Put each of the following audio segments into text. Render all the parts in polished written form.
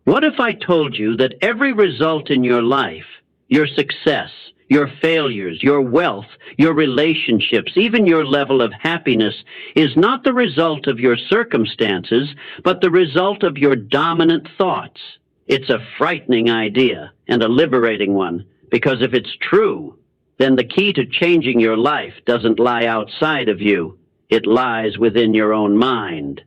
What if I told you that every result in your life, your success, your failures, your wealth, your relationships, even your level of happiness, is not the result of your circumstances, but the result of your dominant thoughts? It's a frightening idea and a liberating one, because if it's true, then the key to changing your life doesn't lie outside of you. It lies within your own mind.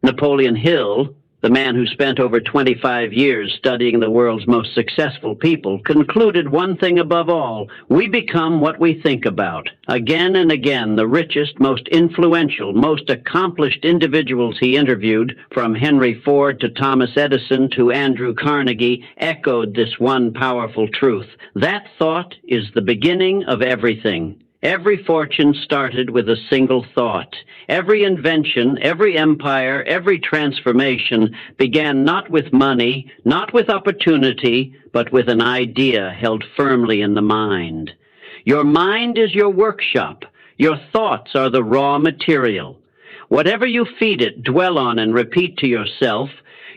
Napoleon Hill, the man who spent over 25 years studying the world's most successful people, concluded one thing above all: we become what we think about. Again and again, the richest, most influential, most accomplished individuals he interviewed, from Henry Ford to Thomas Edison to Andrew Carnegie, echoed this one powerful truth: that thought is the beginning of everything. Every fortune started with a single thought. Every invention, every empire, every transformation began not with money, not with opportunity, but with an idea held firmly in the mind. Your mind is your workshop. Your thoughts are the raw material. Whatever you feed it, dwell on, and repeat to yourself,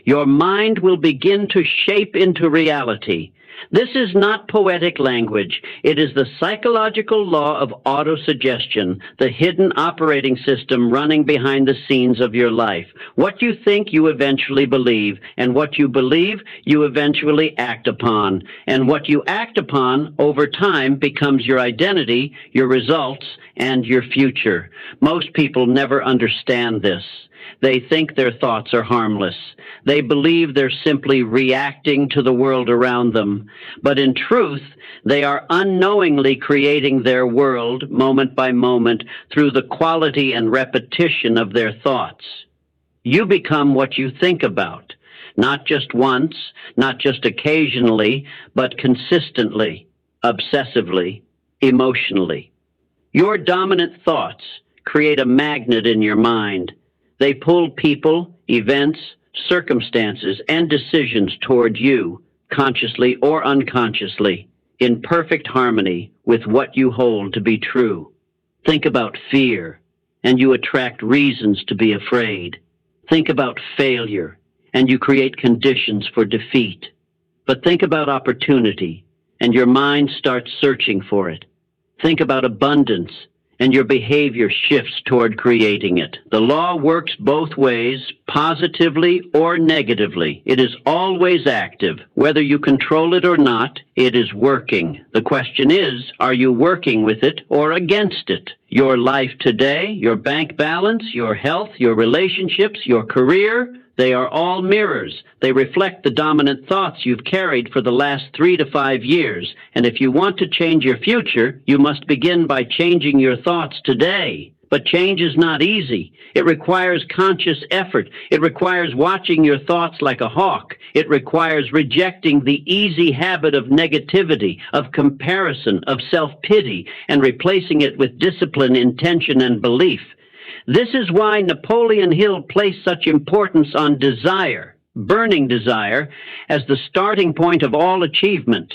your mind will begin to shape into reality. This is not poetic language. It is the psychological law of autosuggestion, the hidden operating system running behind the scenes of your life. What you think, you eventually believe, and what you believe, you eventually act upon. And what you act upon over time becomes your identity, your results, and your future. Most people never understand this. They think their thoughts are harmless. They believe they're simply reacting to the world around them. But in truth, they are unknowingly creating their world moment by moment through the quality and repetition of their thoughts. You become what you think about, not just once, not just occasionally, but consistently, obsessively, emotionally. Your dominant thoughts create a magnet in your mind. They pull people, events, circumstances, and decisions toward you, consciously or unconsciously, in perfect harmony with what you hold to be true. Think about fear, and you attract reasons to be afraid. Think about failure, and you create conditions for defeat. But think about opportunity, and your mind starts searching for it. Think about abundance, and your behavior shifts toward creating it. The law works both ways, positively or negatively. It is always active. Whether you control it or not, it is working. The question is, are you working with it or against it? Your life today, your bank balance, your health, your relationships, your career, they are all mirrors. They reflect the dominant thoughts you've carried for the last 3 to 5 years. And if you want to change your future, you must begin by changing your thoughts today. But change is not easy. It requires conscious effort. It requires watching your thoughts like a hawk. It requires rejecting the easy habit of negativity, of comparison, of self-pity, and replacing it with discipline, intention, and belief. This is why Napoleon Hill placed such importance on desire, burning desire, as the starting point of all achievement.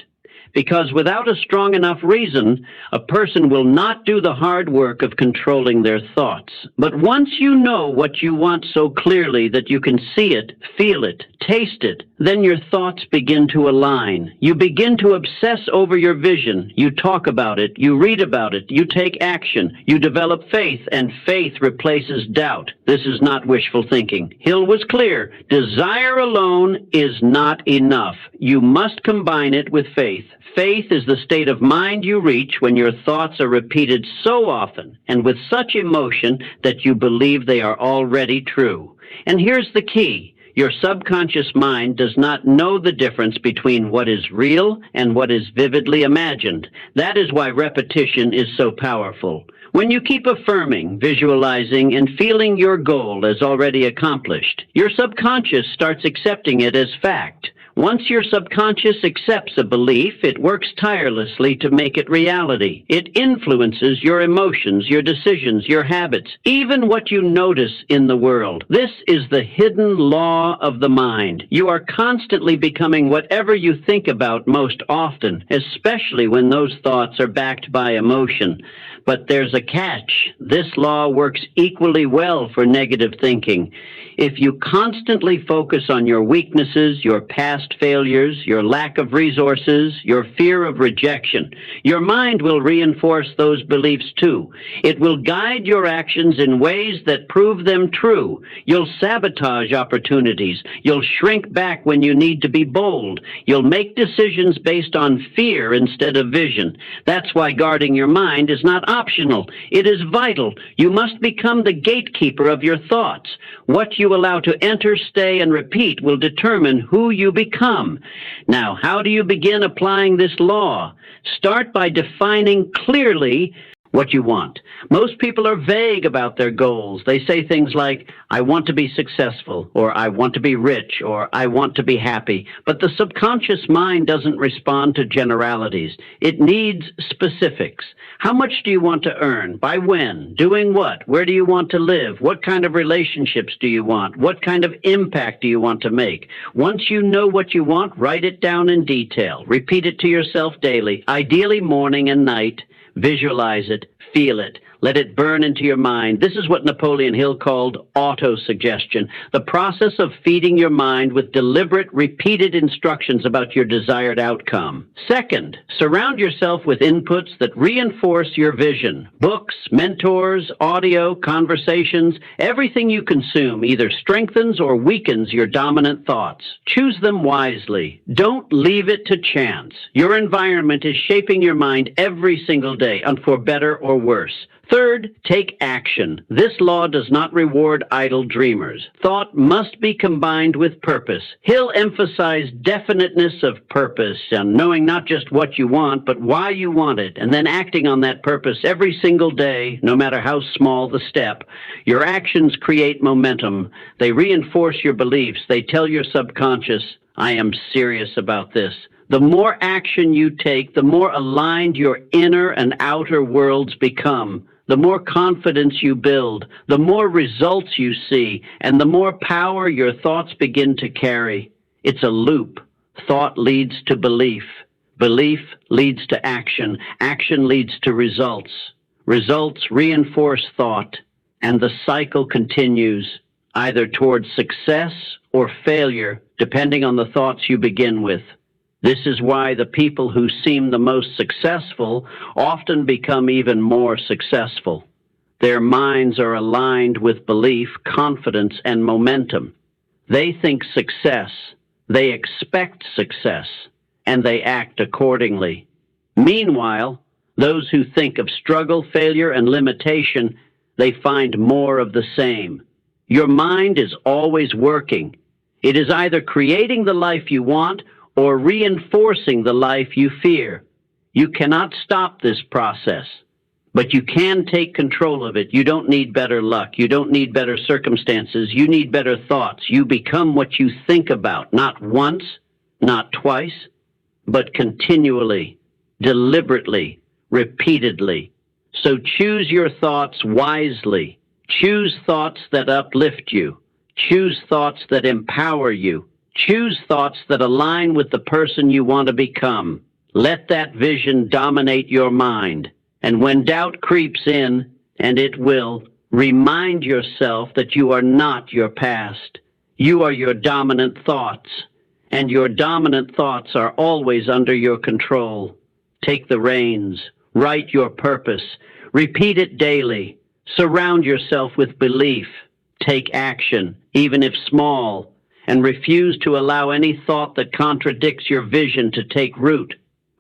Because without a strong enough reason, a person will not do the hard work of controlling their thoughts. But once you know what you want so clearly that you can see it, feel it, taste it, then your thoughts begin to align. You begin to obsess over your vision. You talk about it, you read about it, you take action, you develop faith, and faith replaces doubt. This is not wishful thinking. Hill was clear. Desire alone is not enough. You must combine it with faith. Faith is the state of mind you reach when your thoughts are repeated so often and with such emotion that you believe they are already true. And here's the key. Your subconscious mind does not know the difference between what is real and what is vividly imagined. That is why repetition is so powerful. When you keep affirming, visualizing, and feeling your goal as already accomplished, your subconscious starts accepting it as fact. Once your subconscious accepts a belief, it works tirelessly to make it reality. It influences your emotions, your decisions, your habits, even what you notice in the world. This is the hidden law of the mind. You are constantly becoming whatever you think about most often, especially when those thoughts are backed by emotion. But there's a catch. This law works equally well for negative thinking. If you constantly focus on your weaknesses, your past failures, your lack of resources, your fear of rejection, your mind will reinforce those beliefs too. It will guide your actions in ways that prove them true. You'll sabotage opportunities. You'll shrink back when you need to be bold. You'll make decisions based on fear instead of vision. That's why guarding your mind is not optional. It is vital. You must become the gatekeeper of your thoughts. What you allow to enter, stay, and repeat will determine who you become. Now, how do you begin applying this law? Start by defining clearly what you want. Most people are vague about their goals. They say things like, I want to be successful, or I want to be rich, or I want to be happy. But the subconscious mind doesn't respond to generalities. It needs specifics. How much do you want to earn? By when? Doing what? Where do you want to live? What kind of relationships do you want? What kind of impact do you want to make? Once you know what you want, write it down in detail. Repeat it to yourself daily, ideally morning and night. Visualize it, feel it, let it burn into your mind. This is what Napoleon Hill called autosuggestion, the process of feeding your mind with deliberate, repeated instructions about your desired outcome. Second, surround yourself with inputs that reinforce your vision. Books, mentors, audio, conversations, everything you consume either strengthens or weakens your dominant thoughts. Choose them wisely. Don't leave it to chance. Your environment is shaping your mind every single day, and for better or worse. Third, take action. This law does not reward idle dreamers. Thought must be combined with purpose. Hill emphasized definiteness of purpose and knowing not just what you want, but why you want it, and then acting on that purpose every single day, no matter how small the step. Your actions create momentum. They reinforce your beliefs. They tell your subconscious, I am serious about this. The more action you take, the more aligned your inner and outer worlds become. The more confidence you build, the more results you see, and the more power your thoughts begin to carry. It's a loop. Thought leads to belief. Belief leads to action. Action leads to results. Results reinforce thought, and the cycle continues, either towards success or failure, depending on the thoughts you begin with. This is why the people who seem the most successful often become even more successful. Their minds are aligned with belief, confidence, and momentum. They think success, they expect success, and they act accordingly. Meanwhile, those who think of struggle, failure, and limitation, they find more of the same. Your mind is always working. It is either creating the life you want or reinforcing the life you fear. You cannot stop this process, but you can take control of it. You don't need better luck. You don't need better circumstances. You need better thoughts. You become what you think about, not once, not twice, but continually, deliberately, repeatedly. So choose your thoughts wisely. Choose thoughts that uplift you. Choose thoughts that empower you. Choose thoughts that align with the person you want to become. Let that vision dominate your mind. And when doubt creeps in, and it will, remind yourself that you are not your past. You are your dominant thoughts, and your dominant thoughts are always under your control. Take the reins. Write your purpose. Repeat it daily. Surround yourself with belief. Take action, even if small, and refuse to allow any thought that contradicts your vision to take root,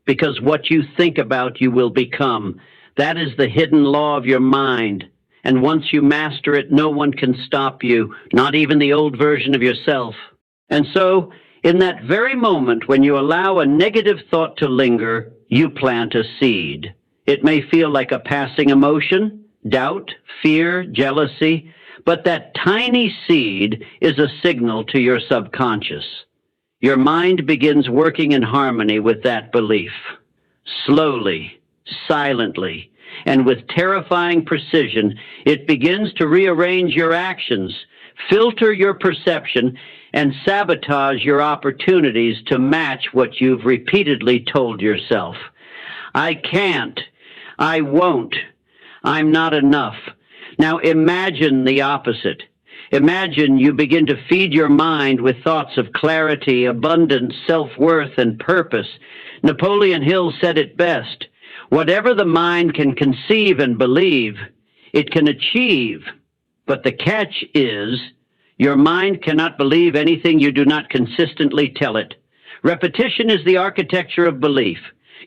because what you think about you will become. That is the hidden law of your mind, and once you master it, no one can stop you, not even the old version of yourself. And so, in that very moment when you allow a negative thought to linger, you plant a seed. It may feel like a passing emotion, doubt, fear, jealousy, but that tiny seed is a signal to your subconscious. Your mind begins working in harmony with that belief. Slowly, silently, and with terrifying precision, it begins to rearrange your actions, filter your perception, and sabotage your opportunities to match what you've repeatedly told yourself. I can't. I won't. I'm not enough. Now imagine the opposite. Imagine you begin to feed your mind with thoughts of clarity, abundance, self-worth, and purpose. Napoleon Hill said it best: whatever the mind can conceive and believe, it can achieve. But the catch is, your mind cannot believe anything you do not consistently tell it. Repetition is the architecture of belief.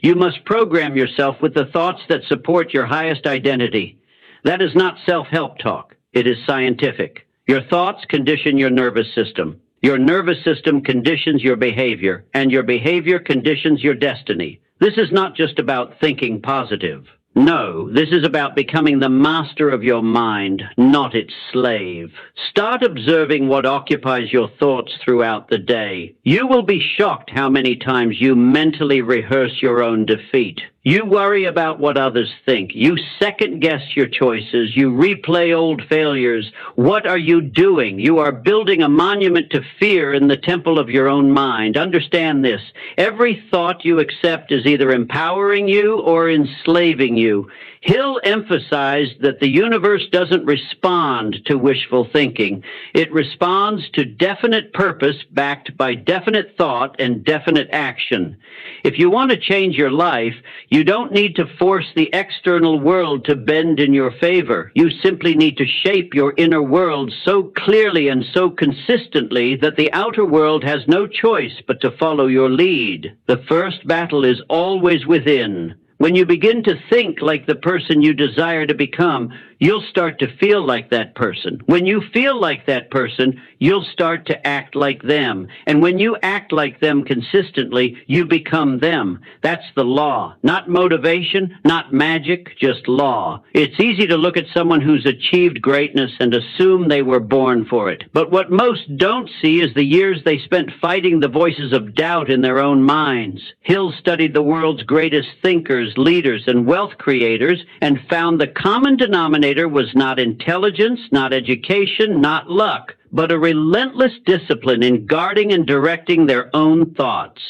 You must program yourself with the thoughts that support your highest identity. That is not self-help talk. It is scientific. Your thoughts condition your nervous system. Your nervous system conditions your behavior, and your behavior conditions your destiny. This is not just about thinking positive. No, this is about becoming the master of your mind, not its slave. Start observing what occupies your thoughts throughout the day. You will be shocked how many times you mentally rehearse your own defeat. You worry about what others think. You second-guess your choices. You replay old failures. What are you doing? You are building a monument to fear in the temple of your own mind. Understand this. Every thought you accept is either empowering you or enslaving you. Hill emphasized that the universe doesn't respond to wishful thinking. It responds to definite purpose backed by definite thought and definite action. If you want to change your life, you don't need to force the external world to bend in your favor. You simply need to shape your inner world so clearly and so consistently that the outer world has no choice but to follow your lead. The first battle is always within. When you begin to think like the person you desire to become, you'll start to feel like that person. When you feel like that person, you'll start to act like them. And when you act like them consistently, you become them. That's the law. Not motivation, not magic, just law. It's easy to look at someone who's achieved greatness and assume they were born for it. But what most don't see is the years they spent fighting the voices of doubt in their own minds. Hill studied the world's greatest thinkers, leaders, and wealth creators and found the common denominator was not intelligence, not education, not luck, but a relentless discipline in guarding and directing their own thoughts.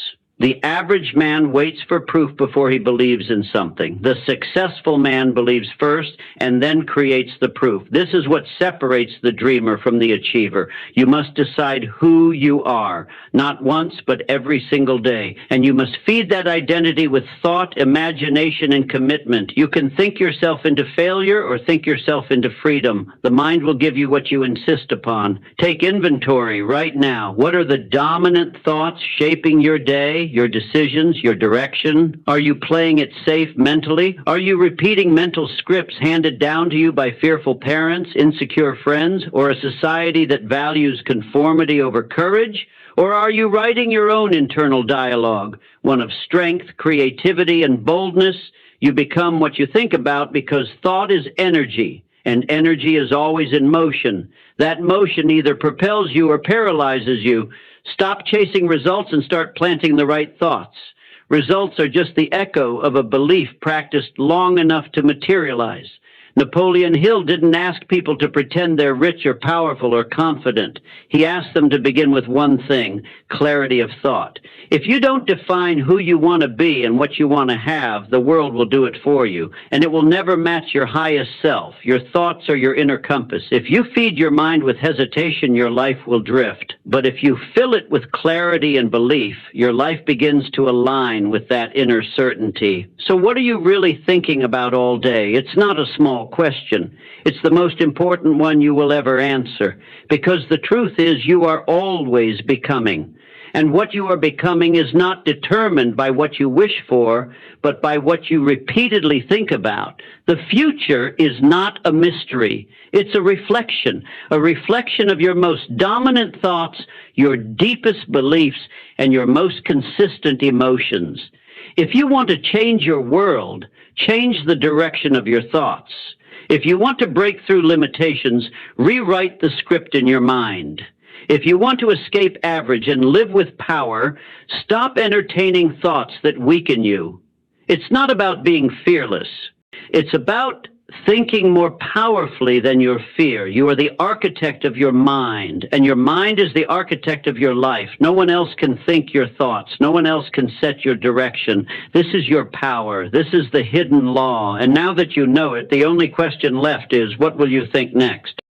The average man waits for proof before he believes in something. The successful man believes first and then creates the proof. This is what separates the dreamer from the achiever. You must decide who you are, not once, but every single day. And you must feed that identity with thought, imagination, and commitment. You can think yourself into failure or think yourself into freedom. The mind will give you what you insist upon. Take inventory right now. What are the dominant thoughts shaping your day, your decisions, your direction? Are you playing it safe mentally? Are you repeating mental scripts handed down to you by fearful parents, insecure friends, or a society that values conformity over courage? Or are you writing your own internal dialogue, one of strength, creativity, and boldness? You become what you think about because thought is energy, and energy is always in motion. That motion either propels you or paralyzes you. Stop chasing results and start planting the right thoughts. Results are just the echo of a belief practiced long enough to materialize. Napoleon Hill didn't ask people to pretend they're rich or powerful or confident. He asked them to begin with one thing: clarity of thought. If you don't define who you want to be and what you want to have, the world will do it for you, and it will never match your highest self. Your thoughts are your inner compass. If you feed your mind with hesitation, your life will drift. But if you fill it with clarity and belief, your life begins to align with that inner certainty. So what are you really thinking about all day? It's not a small question. It's the most important one you will ever answer, because the truth is you are always becoming. And what you are becoming is not determined by what you wish for, but by what you repeatedly think about. The future is not a mystery. It's a reflection of your most dominant thoughts, your deepest beliefs, and your most consistent emotions. If you want to change your world, change the direction of your thoughts. If you want to break through limitations, rewrite the script in your mind. If you want to escape average and live with power, stop entertaining thoughts that weaken you. It's not about being fearless. It's about thinking more powerfully than your fear. You are the architect of your mind, and your mind is the architect of your life. No one else can think your thoughts. No one else can set your direction. This is your power. This is the hidden law. And now that you know it, the only question left is, what will you think next?